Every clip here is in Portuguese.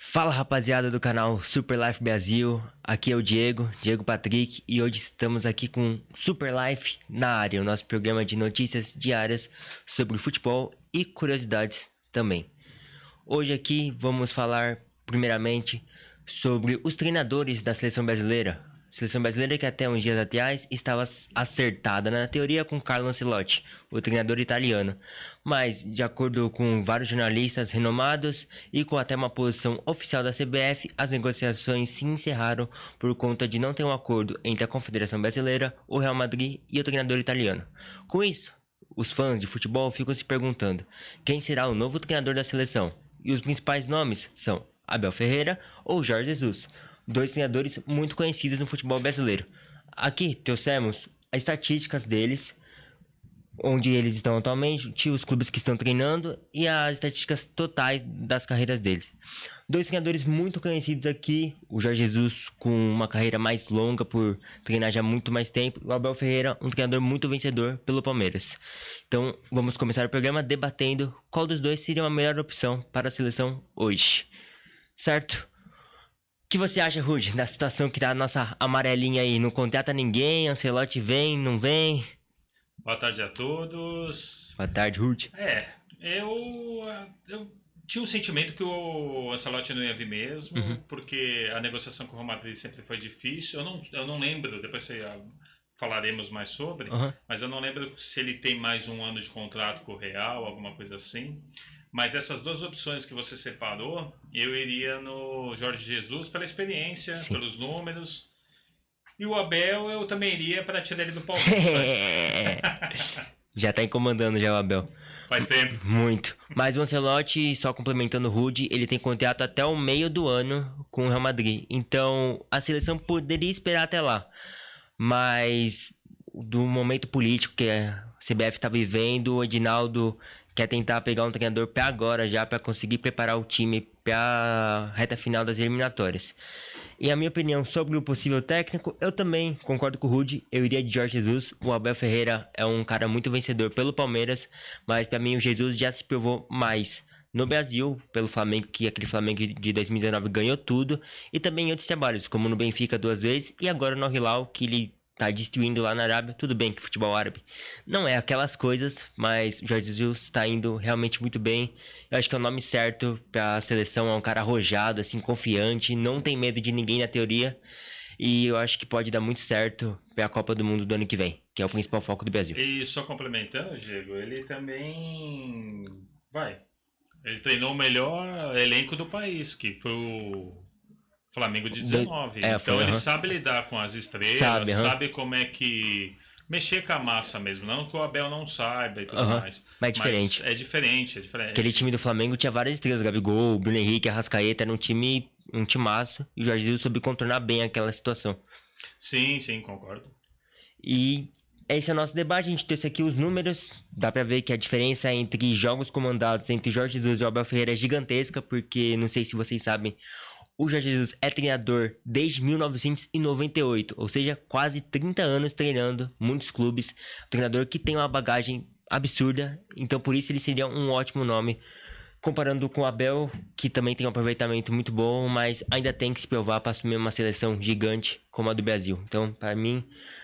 Fala rapaziada do canal Super Life Brasil, aqui é o Diego Patrick, e hoje estamos aqui com Super Life na área, o nosso programa de notícias diárias sobre futebol e curiosidades também. Hoje aqui vamos falar primeiramente sobre os treinadores da seleção brasileira. Seleção brasileira que até uns dias atrás estava acertada na teoria com Carlo Ancelotti, o treinador italiano. Mas, de acordo com vários jornalistas renomados e com até uma posição oficial da CBF, as negociações se encerraram por conta de não ter um acordo entre a Confederação Brasileira, o Real Madrid e o treinador italiano. Com isso, os fãs de futebol ficam se perguntando quem será o novo treinador da seleção. E os principais nomes são Abel Ferreira ou Jorge Jesus, dois treinadores muito conhecidos no futebol brasileiro. Aqui trouxemos as estatísticas deles, onde eles estão atualmente, os clubes que estão treinando e as estatísticas totais das carreiras deles. Dois treinadores muito conhecidos aqui, o Jorge Jesus com uma carreira mais longa por treinar já muito mais tempo, e o Abel Ferreira, um treinador muito vencedor pelo Palmeiras. Então vamos começar o programa debatendo qual dos dois seria a melhor opção para a seleção hoje, certo? O que você acha, Rude, da situação que tá a nossa amarelinha aí? Não contrata ninguém, Ancelotti vem, não vem? Boa tarde a todos. Boa tarde, Rude. Eu tinha um sentimento que o Ancelotti não ia vir mesmo, porque a negociação com o Real Madrid sempre foi difícil. Eu não lembro, depois falaremos mais sobre, mas eu não lembro se ele tem mais um ano de contrato com o Real, alguma coisa assim. Mas essas duas opções que você separou, eu iria no Jorge Jesus pela experiência, Sim, pelos números. E o Abel eu também iria para tirar ele do Palmeiras. Já tá incomodando já o Abel. Faz tempo. Muito. Mas o Ancelotti, só complementando o Rude, ele tem contrato até o meio do ano com o Real Madrid. Então a seleção poderia esperar até lá. Mas do momento político que a CBF tá vivendo, o Edinaldo quer tentar pegar um treinador para agora já, para conseguir preparar o time para a reta final das eliminatórias. E a minha opinião sobre o possível técnico, eu também concordo com o Rude, eu iria de Jorge Jesus. O Abel Ferreira é um cara muito vencedor pelo Palmeiras, mas para mim o Jesus já se provou mais no Brasil, pelo Flamengo, que aquele Flamengo de 2019 ganhou tudo, e também em outros trabalhos, como no Benfica 2 vezes, e agora no Al-Hilal, que ele tá destruindo lá na Arábia. Tudo bem que futebol árabe não é aquelas coisas, mas o Jorge Jesus tá indo realmente muito bem. Eu acho que é o nome certo pra seleção, é um cara arrojado, assim, confiante, não tem medo de ninguém na teoria, e eu acho que pode dar muito certo pra Copa do Mundo do ano que vem, que é o principal foco do Brasil. E só complementando, Diego, ele também ele treinou o melhor elenco do país, que foi o Flamengo de 19. Então ele sabe lidar com as estrelas, sabe como é que mexer com a massa mesmo. Não que o Abel não saiba e tudo mais. Mas é diferente. É diferente. Aquele time do Flamengo tinha várias estrelas, Gabigol, Bruno Henrique, Arrascaeta, era um timaço, e o Jorge Jesus soube contornar bem aquela situação. Sim, concordo. E esse é o nosso debate, a gente trouxe aqui os números, dá pra ver que a diferença entre jogos comandados entre Jorge Jesus e o Abel Ferreira é gigantesca, porque não sei se vocês sabem, o Jorge Jesus é treinador desde 1998, ou seja, quase 30 anos treinando muitos clubes. Treinador que tem uma bagagem absurda, então por isso ele seria um ótimo nome. Comparando com o Abel, que também tem um aproveitamento muito bom, mas ainda tem que se provar para assumir uma seleção gigante como a do Brasil. Então, para mim,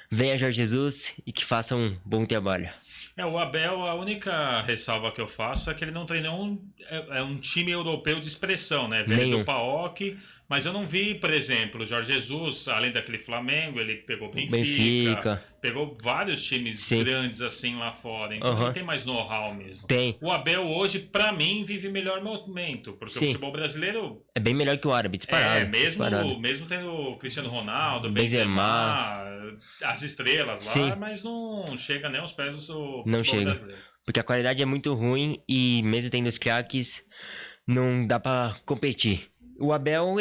venha Jorge Jesus e que faça um bom trabalho. O Abel, a única ressalva que eu faço é que ele não treinou um time europeu de expressão, né? Veio do PAOK, mas eu não vi, por exemplo, o Jorge Jesus, além daquele Flamengo, ele pegou Benfica, pegou vários times grandes assim lá fora, então ele tem mais know-how mesmo. Tem. O Abel hoje, pra mim, vive melhor momento, porque o futebol brasileiro é bem melhor que o árabe, disparado. Mesmo tendo o Cristiano Ronaldo, Benzema, as estrelas lá, mas não chega nem aos pés do futebol brasileiro. Porque a qualidade é muito ruim e mesmo tendo os craques, não dá pra competir. O Abel,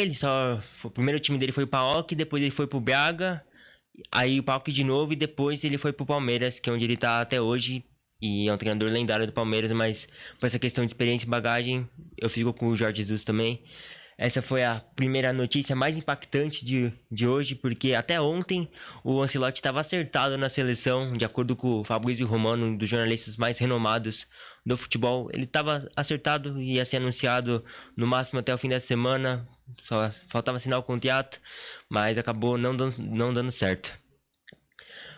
o primeiro time dele foi o PAOK, depois ele foi pro Braga, aí o PAOK de novo e depois ele foi pro Palmeiras, que é onde ele tá até hoje, e é um treinador lendário do Palmeiras, mas por essa questão de experiência e bagagem, eu fico com o Jorge Jesus também. Essa foi a primeira notícia mais impactante de hoje, porque até ontem o Ancelotti estava acertado na seleção, de acordo com o Fabrício Romano, um dos jornalistas mais renomados do futebol. Ele estava acertado e ia ser anunciado no máximo até o fim da semana, só faltava assinar o contrato, mas acabou não dando certo.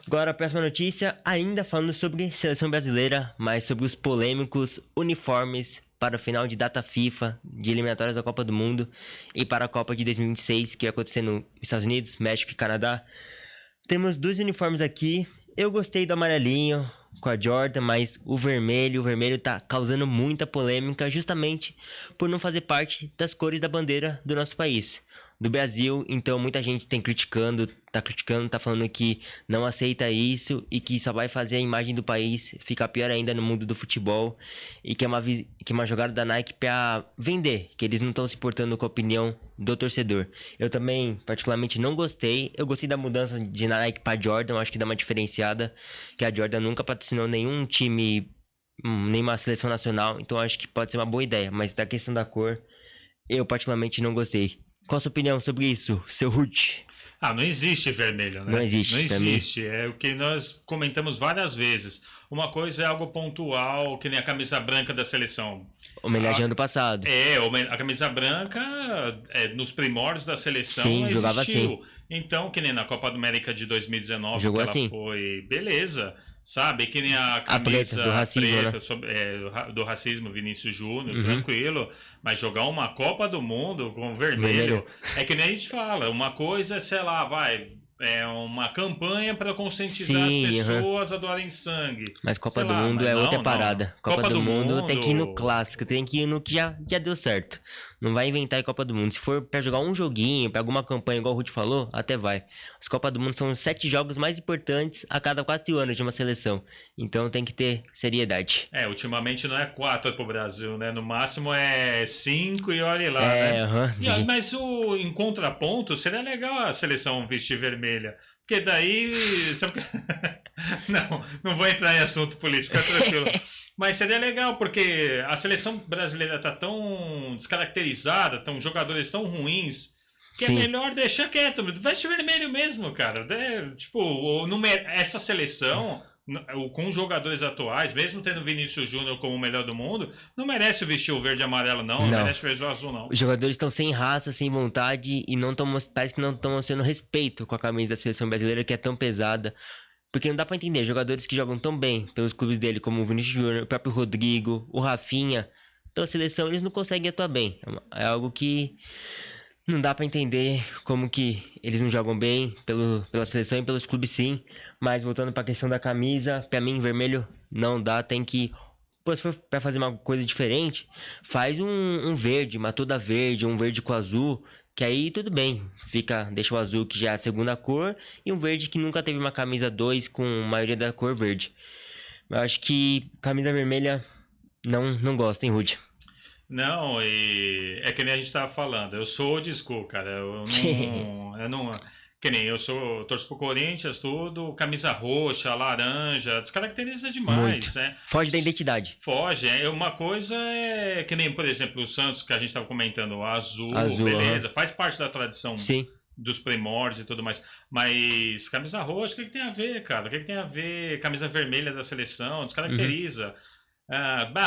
Agora a próxima notícia, ainda falando sobre seleção brasileira, mas sobre os polêmicos uniformes para o final de data FIFA, de eliminatórias da Copa do Mundo e para a Copa de 2026, que vai acontecer nos Estados Unidos, México e Canadá. Temos 2 uniformes aqui. Eu gostei do amarelinho com a Jordan, mas o vermelho tá causando muita polêmica justamente por não fazer parte das cores da bandeira do nosso país, do Brasil. Então muita gente tá falando que não aceita isso e que só vai fazer a imagem do país ficar pior ainda no mundo do futebol, e que é uma jogada da Nike para vender, que eles não estão se importando com a opinião do torcedor. Eu também particularmente não gostei. Eu gostei da mudança de Nike para Jordan, acho que dá uma diferenciada, que a Jordan nunca patrocinou nenhum time, nenhuma seleção nacional, então acho que pode ser uma boa ideia, mas da questão da cor, eu particularmente não gostei. Qual a sua opinião sobre isso, seu Ruth? Não existe vermelho, né? Não existe. Não existe. É o que nós comentamos várias vezes. Uma coisa é algo pontual, que nem a camisa branca da seleção. Homenageando o passado. A camisa branca, nos primórdios da seleção, sim, existiu. Jogava assim. Então, que nem na Copa do América de 2019, jogou que ela assim. Foi... Beleza. Sabe, que nem a camisa preta, do racismo, né? Do racismo, Vinícius Júnior, tranquilo. Mas jogar uma Copa do Mundo com vermelho, é que nem a gente fala. Uma coisa, sei lá, é uma campanha para conscientizar as pessoas a doarem sangue. Mas Copa do Mundo é outra parada. Copa do Mundo tem que ir no clássico, tem que ir no que já deu certo. Não vai inventar em Copa do Mundo. Se for pra jogar um joguinho, pra alguma campanha, igual o Ruth falou, até vai. As Copas do Mundo são os 7 jogos mais importantes a cada 4 anos de uma seleção. Então tem que ter seriedade. Ultimamente não é 4 pro Brasil, né? No máximo é 5 e olha lá, né? Mas em contraponto, seria legal a seleção vestir vermelha. Porque daí... não vou entrar em assunto político, é tranquilo. Mas seria legal, porque a seleção brasileira tá tão descaracterizada, jogadores tão ruins, que é melhor deixar quieto. Veste vermelho mesmo, cara. Essa seleção, com os jogadores atuais, mesmo tendo Vinícius Júnior como o melhor do mundo, não merece vestir o verde e amarelo, não merece vestir o azul, não. Os jogadores estão sem raça, sem vontade, e parece que não estão mostrando respeito com a camisa da seleção brasileira, que é tão pesada. Porque não dá pra entender, jogadores que jogam tão bem pelos clubes dele, como o Vinícius Júnior, o próprio Rodrigo, o Rafinha, pela seleção eles não conseguem atuar bem. É algo que não dá pra entender como que eles não jogam bem pela seleção e pelos clubes sim. Mas voltando pra questão da camisa, pra mim vermelho não dá, tem que... Pô, se for pra fazer uma coisa diferente, faz um verde, uma toda verde, um verde com azul... Que aí tudo bem, deixa o azul que já é a segunda cor e um verde que nunca teve uma camisa 2 com a maioria da cor verde. Eu acho que camisa vermelha não gosto, hein, Rudy? Não, e é que nem a gente tava falando, eu sou old school, cara, eu não que nem torço pro Corinthians, tudo, camisa roxa, laranja, descaracteriza demais, né? Foge da identidade. Foge, uma coisa é que nem, por exemplo, o Santos, que a gente tava comentando, azul beleza, faz parte da tradição dos primórdios e tudo mais, mas camisa roxa, o que tem a ver, cara? O que tem a ver camisa vermelha da seleção? Descaracteriza.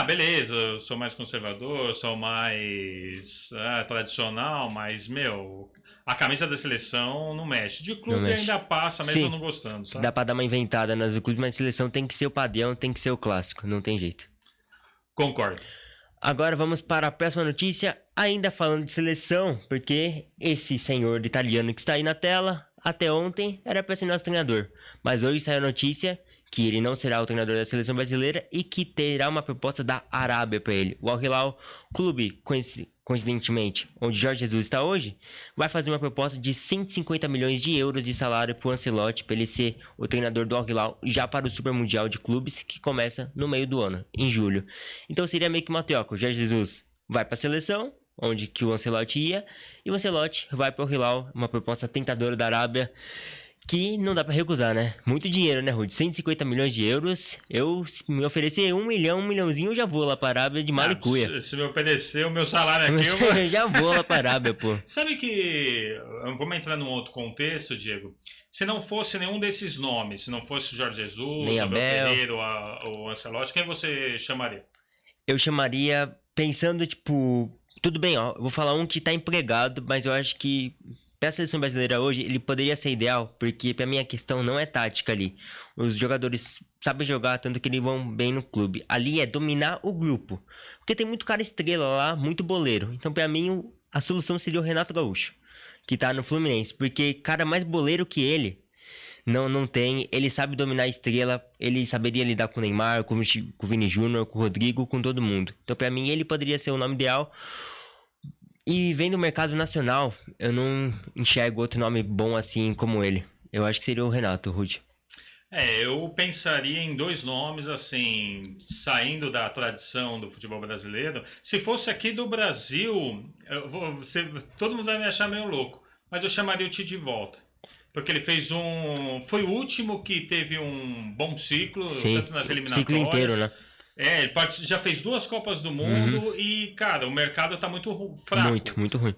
Beleza, eu sou mais conservador, sou mais tradicional, mas, a camisa da seleção não mexe. De clube ainda passa, mesmo não gostando, sabe? Dá pra dar uma inventada nas do clube, mas a seleção tem que ser o padrão, tem que ser o clássico, não tem jeito. Concordo. Agora vamos para a próxima notícia, ainda falando de seleção, porque esse senhor italiano que está aí na tela, até ontem, era para ser nosso treinador. Mas hoje saiu a notícia que ele não será o treinador da seleção brasileira e que terá uma proposta da Arábia para ele. O Al Hilal, clube, coincidentemente, onde Jorge Jesus está hoje, vai fazer uma proposta de 150 milhões de euros de salário para o Ancelotti, para ele ser o treinador do Al Hilal já para o Super Mundial de Clubes, que começa no meio do ano, em julho. Então seria meio que uma troca. O Jorge Jesus vai para a seleção, onde que o Ancelotti ia, e o Ancelotti vai para o Al Hilal, uma proposta tentadora da Arábia, Que não dá pra recusar, né? Muito dinheiro, né, Rudy? 150 milhões de euros. Eu, se me oferecer 1 milhão, 1 milhãozinho, eu já vou lá pra Arábia de malicuia. Se me oferecer o meu salário aqui, eu já vou lá pra Arábia, pô. Sabe que... Vamos entrar num outro contexto, Diego. Se não fosse nenhum desses nomes, se não fosse o Jorge Jesus, Nem o Abel Abel Ferreira, ou o Ancelotti, quem você chamaria? Eu chamaria pensando, tipo... Tudo bem, ó. Eu vou falar um que tá empregado, mas eu acho que... Para a seleção brasileira hoje, ele poderia ser ideal, porque para mim a questão não é tática ali. Os jogadores sabem jogar, tanto que eles vão bem no clube. Ali é dominar o grupo. Porque tem muito cara estrela lá, muito boleiro. Então para mim a solução seria o Renato Gaúcho, que tá no Fluminense. Porque cara mais boleiro que ele, não tem. Ele sabe dominar a estrela, ele saberia lidar com o Neymar, com o Vini Júnior, com o Rodrigo, com todo mundo. Então para mim ele poderia ser o nome ideal. E vendo o mercado nacional, eu não enxergo outro nome bom assim como ele. Eu acho que seria o Renato, Rudy. Eu pensaria em dois nomes, assim, saindo da tradição do futebol brasileiro. Se fosse aqui do Brasil, todo mundo vai me achar meio louco, mas eu chamaria o Tite de volta. Porque ele fez foi o último que teve um bom ciclo, Sim, tanto nas eliminatórias. Ciclo inteiro, né? Ele já fez 2 Copas do Mundo e, cara, o mercado tá muito fraco. Muito ruim.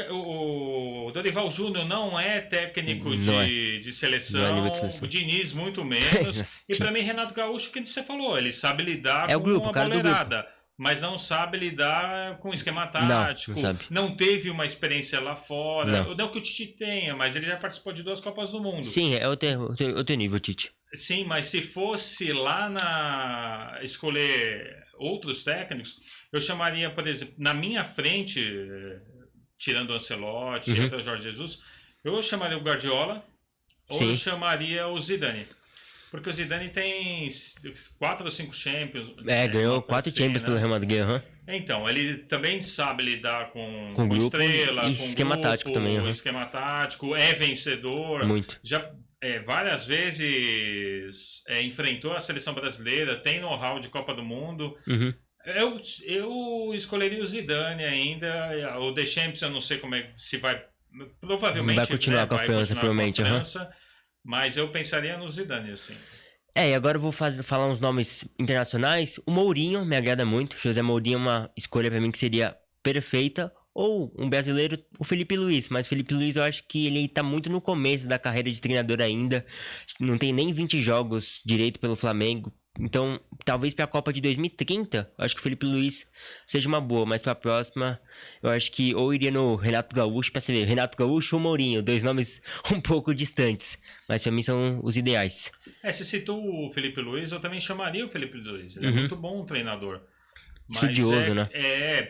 O Dorival Júnior não é técnico de seleção, o Diniz muito menos. E pra mim, Renato Gaúcho, que você falou, ele sabe lidar com uma boleirada, mas não sabe lidar com esquema tático, não teve uma experiência lá fora. Não que o Tite tenha, mas ele já participou de 2 Copas do Mundo. Sim, é outro nível, Tite. Sim, mas se fosse lá escolher outros técnicos, eu chamaria, por exemplo, na minha frente, tirando o Ancelotti, até o Jorge Jesus, eu chamaria o Guardiola ou eu chamaria o Zidane. Porque o Zidane tem 4 ou 5 Champions. Ganhou 4 Champions pelo Real Madrid. Então, ele também sabe lidar com grupo, estrela, com esquema tático também. Esquema tático, é vencedor. Muito. Já várias vezes enfrentou a seleção brasileira, tem know-how de Copa do Mundo. Eu escolheria o Zidane ainda. O Deschamps, eu não sei se vai. Provavelmente vai continuar com a França, provavelmente. Mas eu pensaria no Zidane, assim. E agora eu vou falar uns nomes internacionais. O Mourinho me agrada muito. José Mourinho é uma escolha pra mim que seria perfeita. Ou um brasileiro, o Felipe Luiz. Mas o Felipe Luiz eu acho que ele tá muito no começo da carreira de treinador ainda. Não tem nem 20 jogos direito pelo Flamengo. Então, talvez para a Copa de 2030, eu acho que o Felipe Luiz seja uma boa. Mas para a próxima, eu acho que ou iria no Renato Gaúcho, para você ver, Renato Gaúcho ou Mourinho. 2 nomes um pouco distantes. Mas para mim são os ideais. Você citou o Felipe Luiz, eu também chamaria o Felipe Luiz. Ele é muito bom treinador. Mas estudioso, né?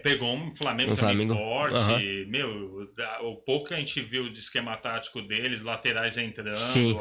Pegou um Flamengo também forte. O pouco que a gente viu de esquema tático deles, laterais entrando. Sim.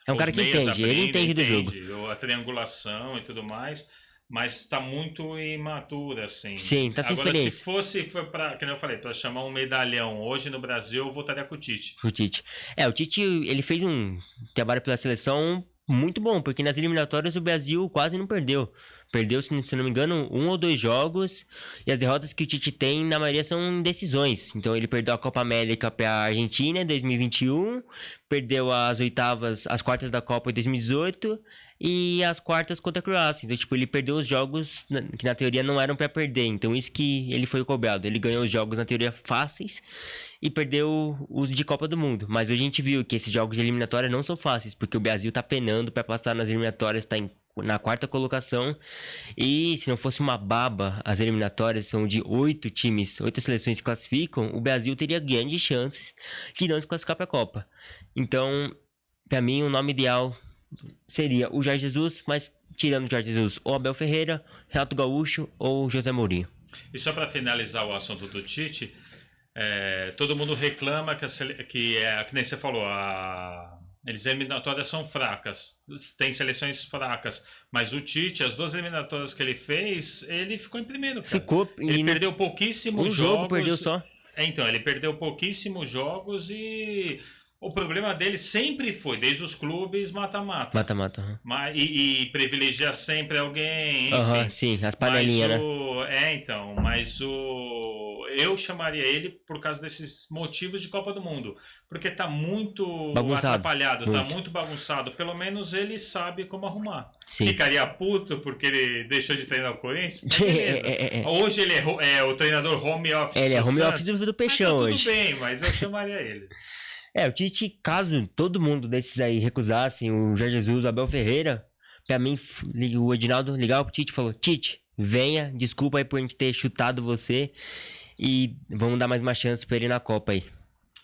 É um cara que entende, ele entende do jogo. A triangulação e tudo mais. Mas está muito imaturo, assim. Sim, tá sem experiência. Agora, se foi para, como eu falei, para chamar um medalhão hoje no Brasil, eu votaria com o Tite. O Tite, ele fez um trabalho pela seleção muito bom, porque nas eliminatórias o Brasil quase não perdeu. Perdeu, se não me engano, 1 ou 2 jogos. E as derrotas que o Tite tem, na maioria, são decisões. Então ele perdeu a Copa América para a Argentina em 2021. Perdeu as quartas da Copa em 2018. E as quartas contra a Croácia. Então, ele perdeu os jogos que na teoria não eram para perder. Então, isso que ele foi cobrado. Ele ganhou os jogos na teoria fáceis e perdeu os de Copa do Mundo. Mas hoje a gente viu que esses jogos de eliminatória não são fáceis, porque o Brasil tá penando para passar nas eliminatórias, tá na 4ª colocação. E se não fosse uma baba, as eliminatórias são de 8 times, 8 seleções se classificam, o Brasil teria grandes chances de não se classificar para a Copa. Então, para mim, o nome ideal seria o Jorge Jesus, mas tirando o Jorge Jesus, ou Abel Ferreira, Renato Gaúcho ou José Mourinho. E só para finalizar o assunto do Tite, todo mundo reclama que nem você falou, as eliminatórias são fracas, tem seleções fracas, mas o Tite, as 2 eliminatórias que ele fez, ele ficou em primeiro, cara. Ele perdeu pouquíssimos jogos. Um jogo perdeu só. Então, ele perdeu pouquíssimos jogos e o problema dele sempre foi, desde os clubes, mata-mata. Mata-mata. E privilegiar sempre alguém. Enfim. Sim, as panelinhas, né? Mas eu chamaria ele por causa desses motivos de Copa do Mundo. Porque tá muito atrapalhado, tá muito bagunçado. Pelo menos ele sabe como arrumar. Sim. Ficaria puto porque ele deixou de treinar o Corinthians? Beleza. Hoje ele é o treinador home office. Ele é home office do Peixão hoje. Tudo bem, mas eu chamaria ele. O Tite, caso todo mundo desses aí recusassem, o Jorge Jesus, o Abel Ferreira, pra mim, o Edinaldo ligava pro Tite e falou: Tite, venha, desculpa aí por a gente ter chutado você e vamos dar mais uma chance pra ele na Copa aí.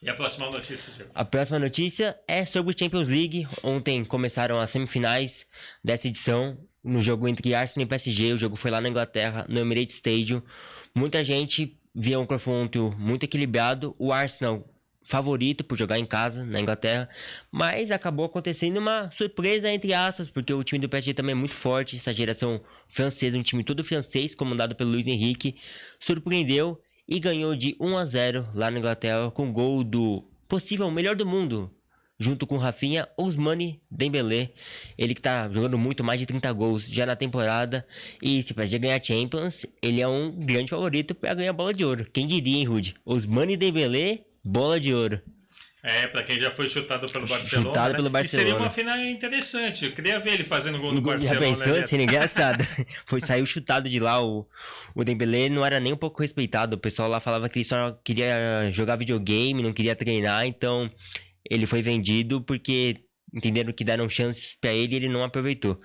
E a próxima notícia, Diego? A próxima notícia é sobre o Champions League. Ontem começaram as semifinais dessa edição, no jogo entre Arsenal e PSG. O jogo foi lá na Inglaterra, no Emirates Stadium. Muita gente via um confronto muito equilibrado. O Arsenal favorito por jogar em casa, na Inglaterra, mas acabou acontecendo uma surpresa, entre aspas, porque o time do PSG também é muito forte, essa geração francesa, um time todo francês, comandado pelo Luiz Henrique, surpreendeu e ganhou de 1-0 lá na Inglaterra, com gol do possível melhor do mundo, junto com Rafinha, Ousmane Dembélé, ele que tá jogando muito, mais de 30 gols já na temporada, e se o PSG ganhar Champions, ele é um grande favorito para ganhar a bola de ouro. Quem diria, hein, Rudy? Ousmane Dembélé, bola de ouro. Pra quem já foi chutado pelo Barcelona. Chutado pelo Barcelona. E seria uma final interessante. Eu queria ver ele fazendo gol no Barcelona. Já pensou? Seria engraçado. Saiu chutado de lá. O Dembélé não era nem um pouco respeitado. O pessoal lá falava que ele só queria jogar videogame, não queria treinar. Então, ele foi vendido porque entenderam que deram chances pra ele e ele não aproveitou.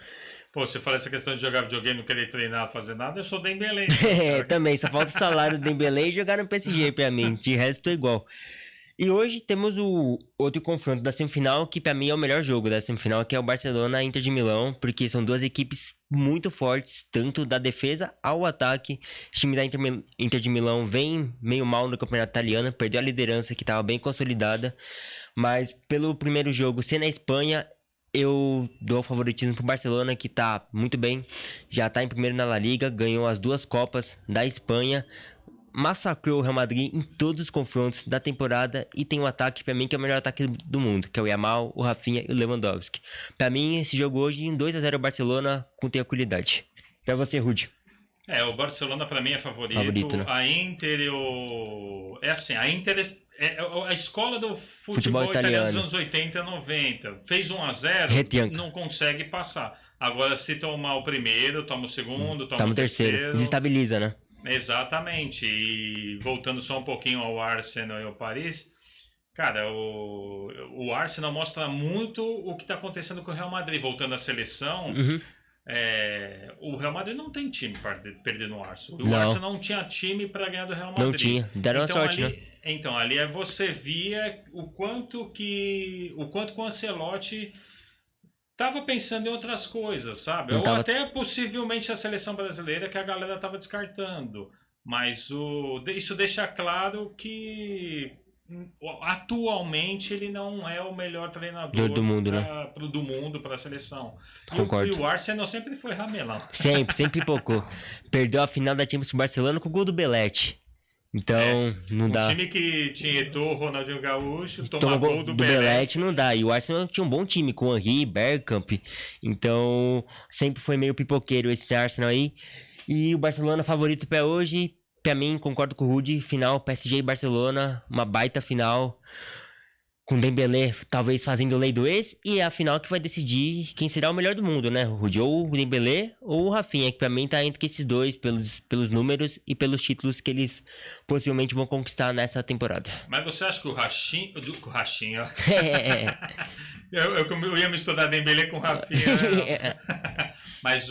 Pô, você fala essa questão de jogar videogame, não querer treinar, fazer nada, eu sou Dembélé. Também, só falta o salário do Dembélé e jogar no PSG pra mim, de resto tô igual. E hoje temos o outro confronto da semifinal, que pra mim é o melhor jogo da semifinal, que é o Barcelona e Inter de Milão, porque são duas equipes muito fortes, tanto da defesa ao ataque. O time da Inter de Milão vem meio mal no campeonato italiano, perdeu a liderança que estava bem consolidada, mas pelo primeiro jogo ser na Espanha, eu dou o favoritismo pro Barcelona, que tá muito bem, já tá em primeiro na La Liga, ganhou as duas Copas da Espanha, massacrou o Real Madrid em todos os confrontos da temporada e tem um ataque, pra mim, que é o melhor ataque do mundo, que é o Yamal, o Rafinha e o Lewandowski. Pra mim, esse jogo hoje, em 2-0 o Barcelona, com tranquilidade. Pra você, Rudy. O Barcelona pra mim é favorito, né? A Inter, a Inter é a escola do futebol italiano dos anos 80 e 90. Fez 1-0, não consegue passar. Agora, se tomar o primeiro, toma o segundo, toma o terceiro. Desestabiliza, né? Exatamente. E voltando só um pouquinho ao Arsenal e ao Paris, cara, o Arsenal mostra muito o que está acontecendo com o Real Madrid. Voltando à seleção, o Real Madrid não tem time para perder no Arsenal. O Arsenal não tinha time para ganhar do Real Madrid. Não tinha, deram a sorte, ali, né? Então, ali você via o quanto que o Ancelotti tava pensando em outras coisas, sabe? Ou até possivelmente a seleção brasileira que a galera tava descartando. Mas isso deixa claro que atualmente ele não é o melhor treinador do mundo, né? Do mundo para a seleção. Concordo. E o Arsenal sempre foi ramelão. Sempre pipocou. Perdeu a final da Champions pro Barcelona com o gol do Belletti. Então, não dá. O time que tinha Eto'o, Ronaldinho Gaúcho, toma gol do Belletti não dá. E o Arsenal tinha um bom time com Henry, Bergkamp. Então, sempre foi meio pipoqueiro esse Arsenal aí. E o Barcelona favorito pra hoje, pra mim, concordo com o Rudy, final PSG e Barcelona, uma baita final. Com Dembélé talvez fazendo lei do ex, e é a final que vai decidir quem será o melhor do mundo, né, Rudy? Ou o Dembélé ou o Rafinha, que pra mim tá entre esses dois, pelos números e pelos títulos que eles possivelmente vão conquistar nessa temporada. Mas você acha que o Rachinho, ó. Eu ia misturar Dembélé com o Rafinha, né? Mas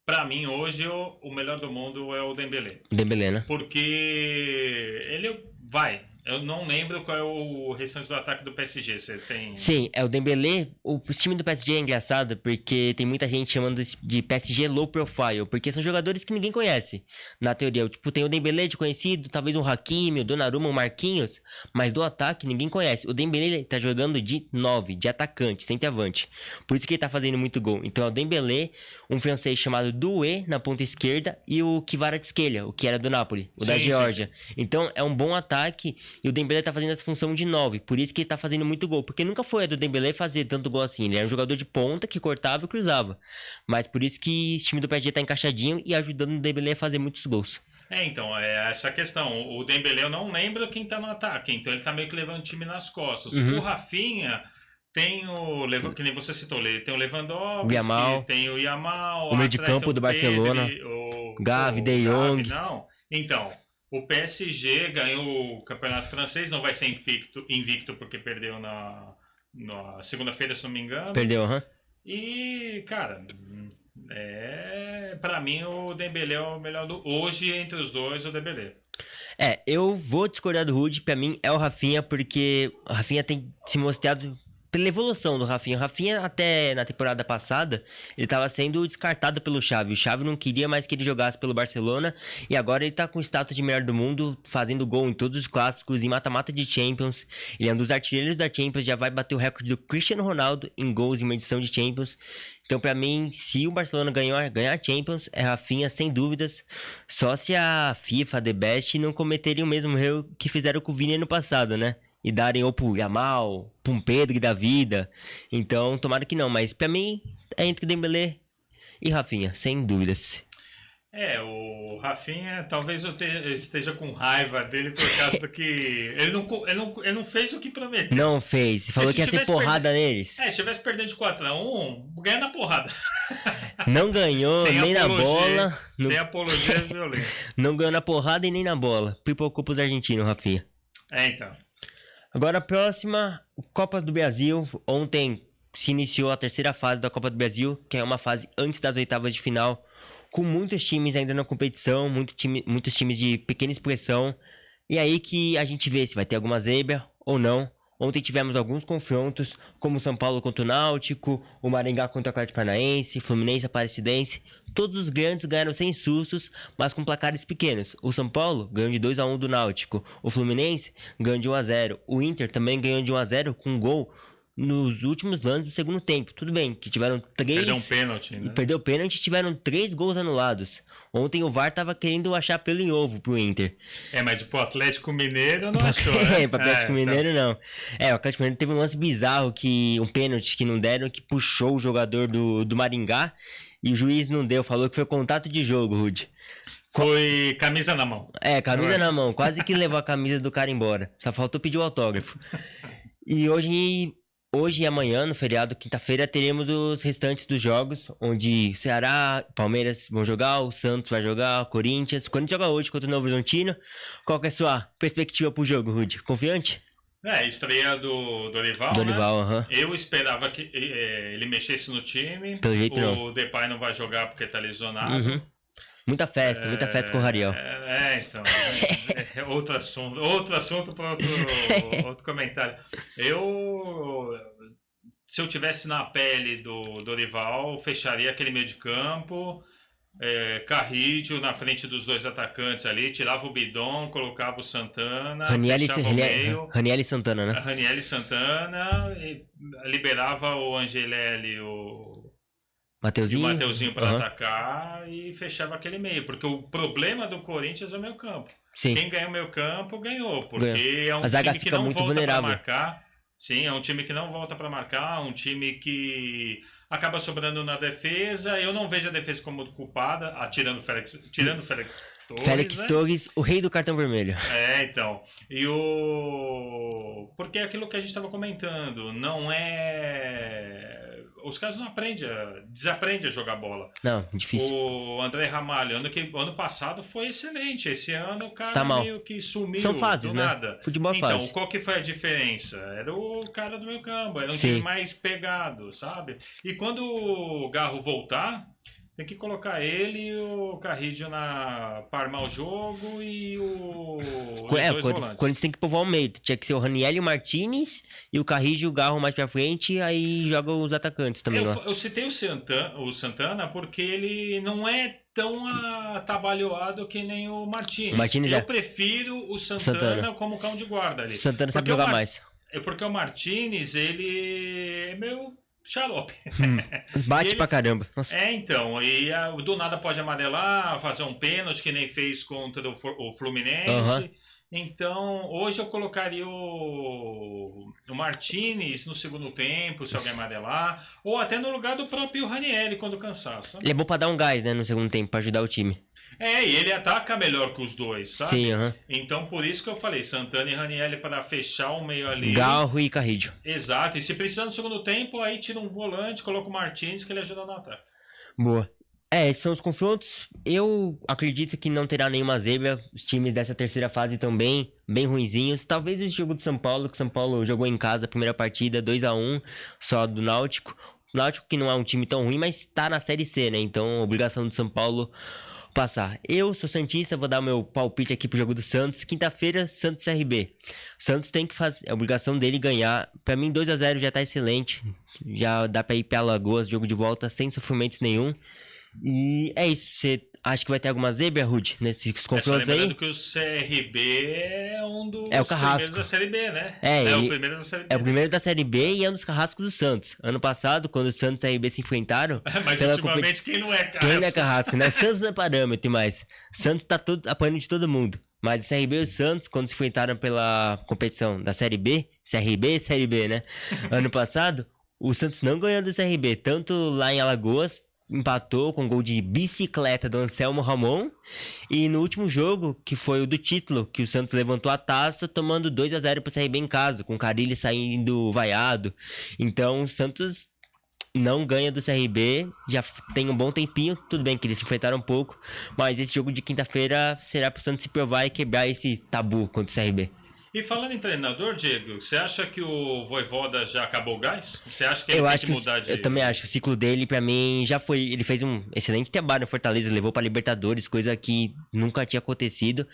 pra mim, hoje, o melhor do mundo é o Dembélé. Dembélé, né? Porque ele vai... Eu não lembro qual é o restante do ataque do PSG. Você tem... Sim, é o Dembélé. O time do PSG é engraçado porque tem muita gente chamando de PSG low profile, porque são jogadores que ninguém conhece, na teoria. Tipo, tem o Dembélé de conhecido, talvez um Hakimi, o Donnarumma, o Marquinhos, mas do ataque ninguém conhece. O Dembélé tá jogando de 9, de atacante, centroavante. Por isso que ele tá fazendo muito gol. Então é o Dembélé, um francês chamado Doué na ponta esquerda e o Kvaratskhelia, o que era do Napoli, da Geórgia. Então é um bom ataque. E o Dembélé tá fazendo essa função de 9, por isso que ele tá fazendo muito gol. Porque nunca foi a do Dembélé fazer tanto gol assim. Ele era um jogador de ponta que cortava e cruzava. Mas por isso que o time do PSG tá encaixadinho e ajudando o Dembélé a fazer muitos gols. Então, é essa questão. O Dembélé eu não lembro quem tá no ataque, então ele tá meio que levando o time nas costas. O Rafinha tem que nem você citou, tem o Lewandowski, tem o Yamal, o meio de campo do Barcelona, Gavi, De Jong. Não. Então, o PSG ganhou o Campeonato Francês, não vai ser invicto porque perdeu na segunda-feira, se não me engano. Perdeu, E, cara, pra mim o Dembélé é o melhor hoje entre os dois, o Dembélé. Eu vou discordar do Rudy, pra mim é o Rafinha, porque o Rafinha tem se mostrado pela evolução do Rafinha. O Rafinha, até na temporada passada, ele estava sendo descartado pelo Xavi. O Xavi não queria mais que ele jogasse pelo Barcelona, e agora ele tá com o status de melhor do mundo, fazendo gol em todos os clássicos, em mata-mata de Champions. Ele é um dos artilheiros da Champions, já vai bater o recorde do Cristiano Ronaldo em gols em uma edição de Champions. Então, pra mim, se o Barcelona ganhar Champions, é Rafinha, sem dúvidas. Só se a FIFA, The Best, não cometerem o mesmo erro que fizeram com o Vini no passado, né? E darem ou pro Yamal, pro Pedro da vida. Então, tomara que não. Mas pra mim, é entre Dembélé e Rafinha, sem dúvidas. O Rafinha, talvez eu esteja com raiva dele por causa do que... Ele não fez o que prometeu. Não fez. Falou que ia ser porrada neles. Se tivesse perdendo de 4-1, ganha na porrada. Não ganhou nem na bola. Sem apologia violenta. Não ganhou na porrada e nem na bola. Pipocou pros argentinos, Rafinha. Então. Agora a próxima, Copa do Brasil. Ontem se iniciou a terceira fase da Copa do Brasil, que é uma fase antes das oitavas de final, com muitos times ainda na competição, muitos times de pequena expressão. E aí que a gente vê se vai ter alguma zebra ou não. Ontem tivemos alguns confrontos, como o São Paulo contra o Náutico, o Maringá contra o Atlético Paranaense, Fluminense, Aparecidense. Todos os grandes ganharam sem sustos, mas com placares pequenos. O São Paulo ganhou de 2-1 do Náutico, o Fluminense ganhou de 1-0. O Inter também ganhou de 1-0 com um gol nos últimos lances do segundo tempo. Tudo bem que tiveram 3... Perdeu um pênalti, né? Perdeu o pênalti e tiveram 3 gols anulados. Ontem o VAR tava querendo achar pelo em ovo pro Inter. Mas pro Atlético Mineiro não achou, né? Pro Atlético Mineiro não. O Atlético Mineiro teve um lance bizarro, um pênalti que não deram, que puxou o jogador do Maringá e o juiz não deu, falou que foi contato de jogo, Rudy. Foi camisa na mão. Camisa na mão, quase que levou a camisa do cara embora. Só faltou pedir o autógrafo. E hoje e amanhã, no feriado, quinta-feira, teremos os restantes dos jogos, onde Ceará, Palmeiras vão jogar, o Santos vai jogar, o Corinthians. O Corinthians joga hoje contra o Novo Horizontino. Qual que é a sua perspectiva pro jogo, Rudy? Confiante? Estreia do Dorival, né? Eu esperava que ele mexesse no time. Pelo jeito não. O Depay não vai jogar porque tá lesionado. Muita festa com o Rariel. Então. Outro assunto para outro comentário. Se eu tivesse na pele do Dorival, fecharia aquele meio de campo, Carrillo na frente dos dois atacantes ali, tirava o Bidon, colocava o Santana, Raniel e Santana, né? Raniel e Santana, e liberava o Angelelli, Mateuzinho? E o Mateuzinho para atacar e fechava aquele meio. Porque o problema do Corinthians é o meio campo. Sim. Quem ganha o meio campo, ganhou. Porque é um time que não volta para marcar. Sim, é um time que não volta para marcar. Um time que acaba sobrando na defesa. Eu não vejo a defesa como culpada, tirando o Félix Torres. Félix Torres, o rei do cartão vermelho. Então. Porque é aquilo que a gente estava comentando. Não é... Os caras não desaprendem a jogar bola. Não, difícil. O André Ramalho, ano passado foi excelente. Esse ano o cara meio que sumiu. São fases, do né? nada. Futebol fase. Então, qual que foi a diferença? Era o cara do meio campo. Era um time mais pegado, sabe? E quando o Garro voltar, tem que colocar ele e o Carrillo para armar o jogo e os dois volantes. Quando tem que povoar o meio. Tinha que ser o Raniel e o Martinez e o Carrillo e o Garro mais pra frente, aí joga os atacantes também. Eu citei o Santana porque ele não é tão atabalhoado que nem o Martinez. Eu prefiro o Santana como cão de guarda ali. Santana sabe jogar mais. Porque o Martinez, ele é meio... xarope. Bate pra caramba. Nossa. Então, e do nada pode amarelar, fazer um pênalti que nem fez contra o Fluminense. Então, hoje eu colocaria o Martinez no segundo tempo, se alguém amarelar, ou até no lugar do próprio Ranieri quando cansar. Sabe? Ele é bom pra dar um gás, né, no segundo tempo, pra ajudar o time. E ele ataca melhor que os dois, sabe? Sim, Então, por isso que eu falei, Santana e Ranieri para fechar o meio ali. Garro e Carrillo. Exato, e se precisar no segundo tempo, aí tira um volante, coloca o Martins, que ele ajuda no ataque. Boa. Esses são os confrontos. Eu acredito que não terá nenhuma zebra. Os times dessa terceira fase estão bem ruinzinhos. Talvez o jogo do São Paulo, que o São Paulo jogou em casa a primeira partida, 2-1, só do Náutico. O Náutico que não é um time tão ruim, mas tá na Série C, né? Então, obrigação do São Paulo passar. Eu sou santista, vou dar meu palpite aqui pro jogo do Santos. Quinta-feira, Santos CRB. Santos tem que fazer, é a obrigação dele ganhar. Pra mim, 2-0 já tá excelente. Já dá pra ir pra Alagoas, jogo de volta, sem sofrimentos nenhum. E é isso. Você acha que vai ter alguma zebra, Rudy, nesses confrontos aí? Lembrando que o CRB é um dos primeiros da Série B, né? O primeiro da Série B. É o primeiro da Série B e é um dos carrascos do Santos. Ano passado, quando o Santos e a CRB se enfrentaram... Mas ultimamente quem não é carrasco? Quem não é carrasco, né? Santos não é parâmetro e mais. Santos tá apanhando de todo mundo. Mas o CRB e o Santos, quando se enfrentaram pela competição da Série B, CRB e Série B, né? Ano passado, o Santos não ganhou do CRB, tanto lá em Alagoas, empatou com gol de bicicleta do Anselmo Ramon, e no último jogo, que foi o do título, que o Santos levantou a taça, tomando 2-0 pro CRB em casa, com o Carille saindo vaiado. Então o Santos não ganha do CRB, já tem um bom tempinho, tudo bem que eles se enfrentaram um pouco, mas esse jogo de quinta-feira será pro Santos se provar e quebrar esse tabu contra o CRB. E falando em treinador, Diego, você acha que o Vojvoda já acabou o gás? Você acha que ele tem que mudar de... Eu também acho. O ciclo dele, pra mim, já foi... Ele fez um excelente trabalho no Fortaleza, levou pra Libertadores, coisa que nunca tinha acontecido.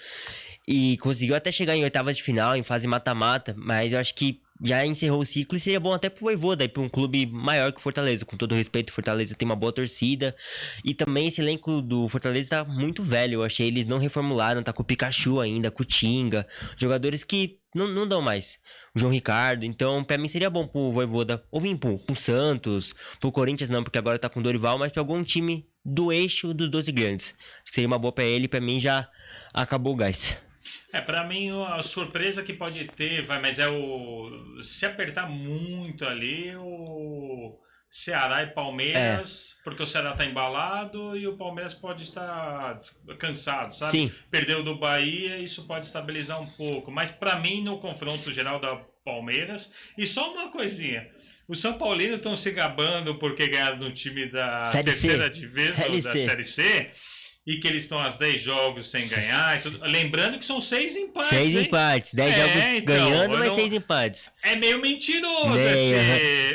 E conseguiu até chegar em oitavas de final, em fase mata-mata, mas eu acho que já encerrou o ciclo e seria bom até pro Vojvoda, pra um clube maior que o Fortaleza. Com todo respeito, o Fortaleza tem uma boa torcida. E também esse elenco do Fortaleza tá muito velho. Eu achei eles não reformularam, tá com o Pikachu ainda, com o Tinga. Jogadores que não dão mais. O João Ricardo. Então, pra mim seria bom pro Vojvoda ou vir pro Santos, pro Corinthians não, porque agora tá com o Dorival, mas pra algum time do eixo dos 12 grandes. Acho que seria uma boa pra ele, pra mim já acabou o gás. Pra mim a surpresa que pode ter, mas se apertar muito ali, o Ceará e Palmeiras, porque o Ceará tá embalado e o Palmeiras pode estar cansado, sabe? Sim. Perdeu do Bahia, isso pode estabilizar um pouco, mas pra mim no confronto geral da Palmeiras, e só uma coisinha, os São Paulinos estão se gabando porque ganharam no time da terceira divisão da Série C, e que eles estão há 10 jogos sem ganhar. Lembrando que são 6 empates. 6 empates. 10 jogos ganhando, mas 6 empates. É meio mentiroso.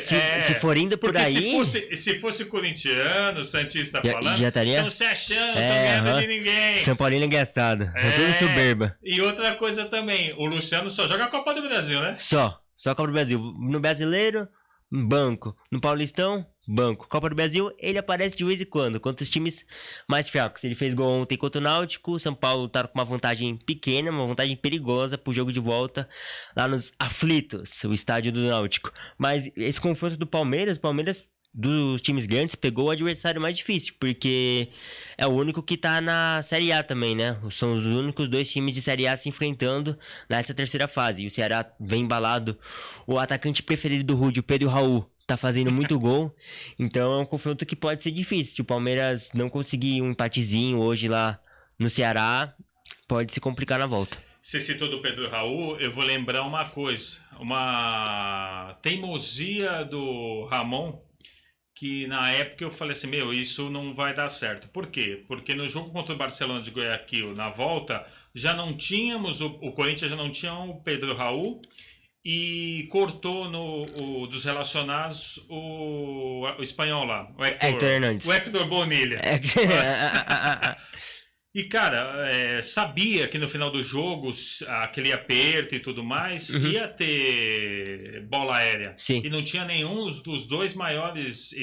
Se for indo por aí... Se fosse corintiano, santista falando, já estaria... Estão se achando, estão ganhando de ninguém. São Paulino é engraçado. É tudo soberba. E outra coisa também, o Luciano só joga a Copa do Brasil, né? Só a Copa do Brasil. No Brasileiro, banco. No Paulistão, banco. Copa do Brasil, ele aparece de vez em quando, contra os times mais fracos. Ele fez gol ontem contra o Náutico. O São Paulo tá com uma vantagem pequena, uma vantagem perigosa pro jogo de volta lá nos Aflitos, o estádio do Náutico. Mas esse confronto do Palmeiras, dos times grandes, pegou o adversário mais difícil, porque é o único que tá na Série A também, né? São os únicos 2 times de Série A se enfrentando nessa terceira fase. E o Ceará vem embalado. O atacante preferido do Rudy, o Pedro Raul, tá fazendo muito gol. Então é um confronto que pode ser difícil. Se o Palmeiras não conseguir um empatezinho hoje lá no Ceará, pode se complicar na volta. Você citou do Pedro Raul, eu vou lembrar uma coisa. Uma teimosia do Ramon, que na época eu falei assim, isso não vai dar certo. Por quê? Porque no jogo contra o Barcelona de Guayaquil, na volta, já não tínhamos, o Corinthians já não tinha o Pedro Raul, e cortou dos relacionados o espanhol lá, o Héctor Hernandes. O Héctor Bonilha. E, cara, sabia que no final do jogo, aquele aperto e tudo mais, ia ter bola aérea. Sim. E não tinha nenhum dos 2 maiores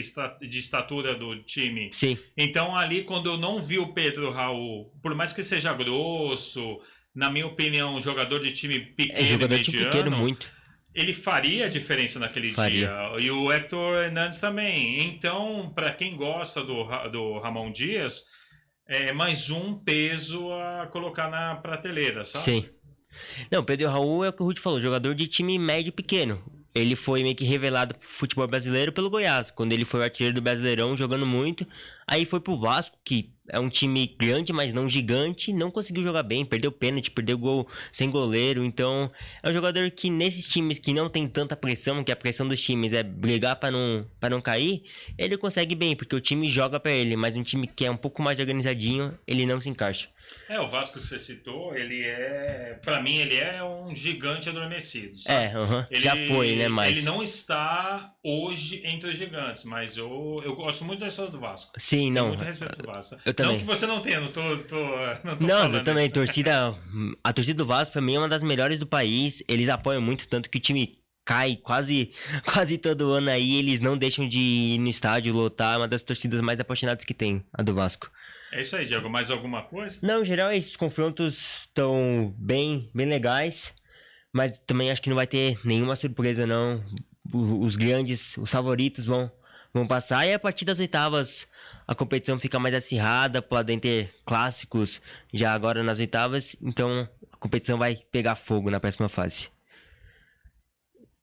de estatura do time. Sim. Então, ali, quando eu não vi o Pedro Raul, por mais que seja grosso, na minha opinião, um jogador de time pequeno, muito. Ele faria a diferença naquele dia. E o Héctor Hernandes também. Então, para quem gosta do Ramon Dias, é mais um peso a colocar na prateleira, sabe? Sim. Não, Pedro Raul é o que o Rudy falou, jogador de time médio e pequeno. Ele foi meio que revelado pro futebol brasileiro pelo Goiás, quando ele foi o artilheiro do Brasileirão, jogando muito. Aí foi pro Vasco, que é um time grande, mas não gigante, não conseguiu jogar bem, perdeu pênalti, perdeu gol sem goleiro, então é um jogador que nesses times que não tem tanta pressão, que a pressão dos times é brigar para não cair, ele consegue bem, porque o time joga para ele, mas um time que é um pouco mais organizadinho, ele não se encaixa. O Vasco que você citou, pra mim, ele é um gigante adormecido, sabe? Já foi, né, mas... Ele não está hoje entre os gigantes, mas eu gosto muito da história do Vasco. Sim, Tenho não. muito respeito do Vasco. Eu também. Não que você não tenha, não tô eu também. A torcida do Vasco, pra mim, é uma das melhores do país. Eles apoiam muito, tanto que o time cai quase todo ano aí. Eles não deixam de ir no estádio, lotar. É uma das torcidas mais apaixonadas que tem, a do Vasco. É isso aí, Diego. Mais alguma coisa? Não, em geral, esses confrontos estão bem legais. Mas também acho que não vai ter nenhuma surpresa, não. Os grandes, os favoritos vão passar. E a partir das oitavas, a competição fica mais acirrada. Podem ter clássicos já agora nas oitavas. Então, a competição vai pegar fogo na próxima fase.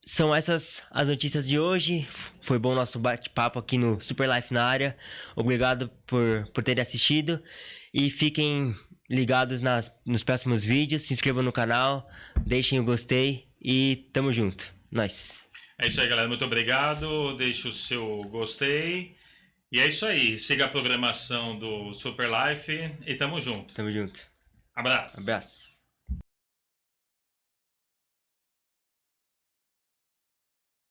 São essas as notícias de hoje. Foi bom o nosso bate-papo aqui no Super Life na área. Obrigado por terem assistido. E fiquem ligados nos próximos vídeos. Se inscrevam no canal. Deixem o gostei. E tamo junto. Nós. É isso aí, galera. Muito obrigado. Deixe o seu gostei. E é isso aí. Siga a programação do Super Life. E tamo junto. Tamo junto. Abraço. Abraço.